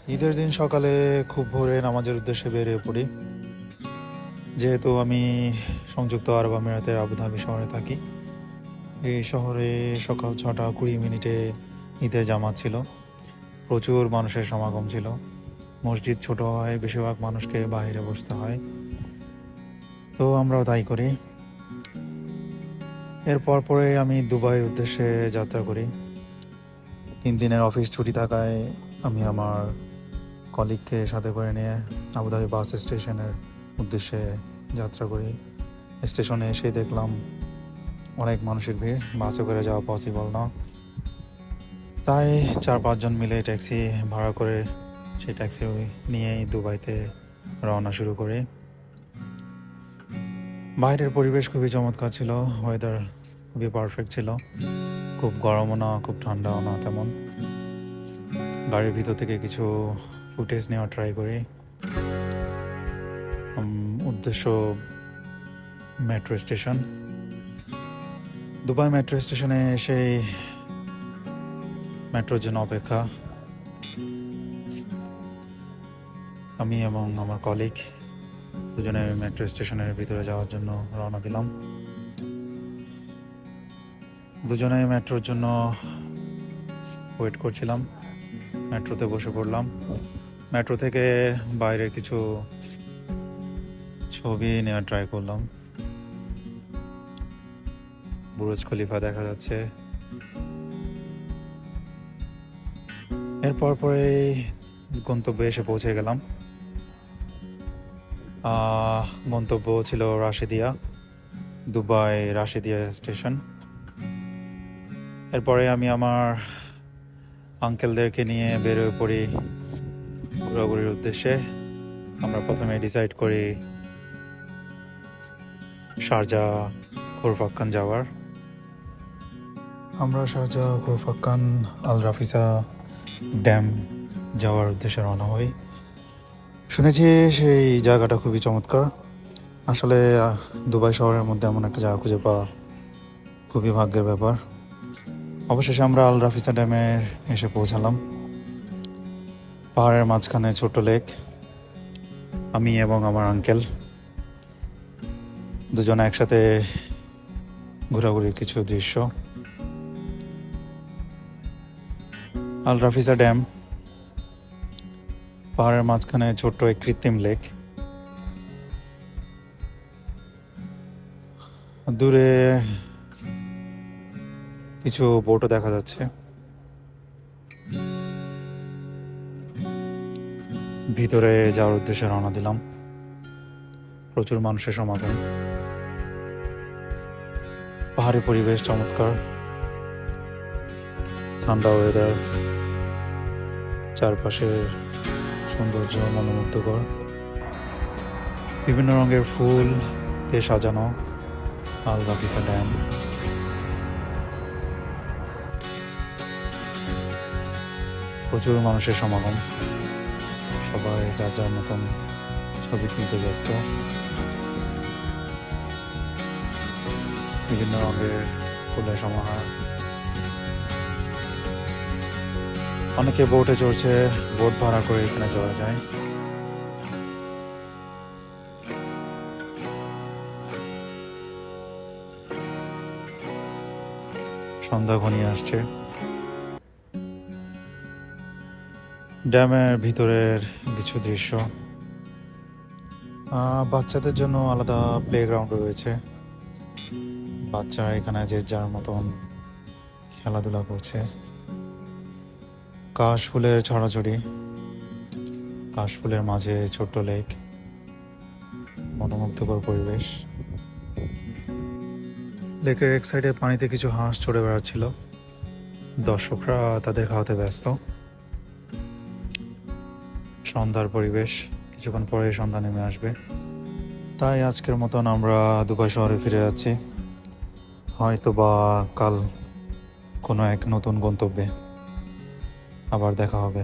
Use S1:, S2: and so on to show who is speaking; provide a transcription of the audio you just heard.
S1: ঈদের দিন সকালে খুব ভোরে নামাজের উদ্দেশ্যে বেরিয়ে পড়ি। যেহেতু আমি সংযুক্ত আরব আমিরাতের আবুধাবি শহরে থাকি, এই শহরে সকাল 6:20 ঈদের জামাত ছিল। প্রচুর মানুষের সমাগম ছিল। মসজিদ ছোট হয়, বেশিরভাগ মানুষকে বাইরে বসতে হয়, তো আমরাও তাই করি। এরপর পরে আমি দুবাইয়ের উদ্দেশ্যে যাত্রা করি। 3 দিনের অফিস ছুটি থাকায় আমি আমার কলিগকে সাথে করে নিয়ে আবুধাবি বাস স্টেশনের উদ্দেশ্যে যাত্রা করি। স্টেশনে এসে দেখলাম অনেক মানুষের ভিড়, বাসে করে যাওয়া পসিবল না, তাই 4-5 জন মিলে ট্যাক্সি ভাড়া করে সেই ট্যাক্সি নিয়েই দুবাইতে রওনা শুরু করি। বাইরের পরিবেশ খুবই চমৎকার ছিল, ওয়েদার খুবই পারফেক্ট ছিল, খুব গরমও না খুব ঠান্ডাও না তেমন। গাড়ির ভিতর থেকে কিছু ফুটেজ নেওয়া ট্রাই করি। উদ্দেশ্য মেট্রো স্টেশন। দুবাই মেট্রো স্টেশনে সেই মেট্রোর জন্য অপেক্ষা। আমি এবং আমার কলিগ দুজনে মেট্রো স্টেশনের ভিতরে যাওয়ার জন্য রওনা দিলাম। দুজনে মেট্রোর জন্য ওয়েট করছিলাম। মেট্রোতে বসে পড়লাম। মেট্রো থেকে বাইরের কিছু ছবি নেওয়ার ট্রাই করলাম। বুরুজ খলিফা দেখা যাচ্ছে। এরপর পরে গন্তব্যে এসে পৌঁছে গেলাম। গন্তব্য ছিল রাশিদিয়া, দুবাই রাশিদিয়া স্টেশন। এরপরে আমি আমার আঙ্কেলদেরকে নিয়ে বেরোয় পড়ি ঘোরাঘুরির উদ্দেশ্যে। আমরা প্রথমে ডিসাইড করি শারজাহ খোরফাক্কান যাওয়ার। আমরা শারজাহ খোরফাক্কান আল রাফিসা ড্যাম যাওয়ার উদ্দেশ্যে রওনা হই। শুনেছি সেই জায়গাটা খুবই চমৎকার। আসলে দুবাই শহরের মধ্যে এমন একটা জায়গা খুঁজে পাওয়া খুবই ভাগ্যের ব্যাপার। অবশেষে আমরা আল রাফিসা ড্যামে এসে পৌঁছালাম। পাহাড়ের মাঝখানে ছোট লেক। আমি এবং আমার আঙ্কেল দুজনে একসাথে ঘোরাঘুরির কিছু দৃশ্য। আল রাফিসা ড্যাম পাহাড়ের মাঝখানে ছোট্ট এক কৃত্রিম লেক। দূরে কিছু বোটও দেখা যাচ্ছে। ভিতরে যাওয়ার উদ্দেশ্যে রওনা দিলাম। প্রচুর মানুষের সমাগম। পাহাড়ি পরিবেশ চমৎকার, ঠান্ডা ওয়েদার, চারপাশের সৌন্দর্য মনোমুগ্ধকর। বিভিন্ন রঙের ফুল দিয়ে সাজানো আল রাফিসা ড্যাম। প্রচুর মানুষের সমাগম। সবাই যার যার মতন ছবি তুলতে ব্যস্ত। বিভিন্ন রঙের ফুলের সমাহার। অনেকে বোটে চড়ছে, বোট ভাড়া করে এখানে চড়া যায়। সন্ধ্যা ঘনিয়ে আসছে। ড্যামের ভিতরের কিছু দৃশ্য। বাচ্চাদের জন্য আলাদা প্লেগ্রাউন্ড রয়েছে। বাচ্চারা এখানে যে যার মতন খেলাধুলা করছে। কাশফুলের ছড়াছড়ি, কাশফুলের মাঝে ছোট্ট লেক, মনোমুগ্ধকর পরিবেশ। লেকের এক সাইডে পানিতে কিছু হাঁস চড়ে বেড়াচ্ছিল। দর্শকরা তাদের খাওয়াতে ব্যস্ত। সন্ধ্যার পরিবেশ, কিছুক্ষণ পরে সন্ধ্যা নেমে আসবে। তাই আজকের মতন আমরা দুবাই শহরে ফিরে যাচ্ছি। হয়তো বা কাল কোনো এক নতুন গন্তব্যে আবার দেখা হবে।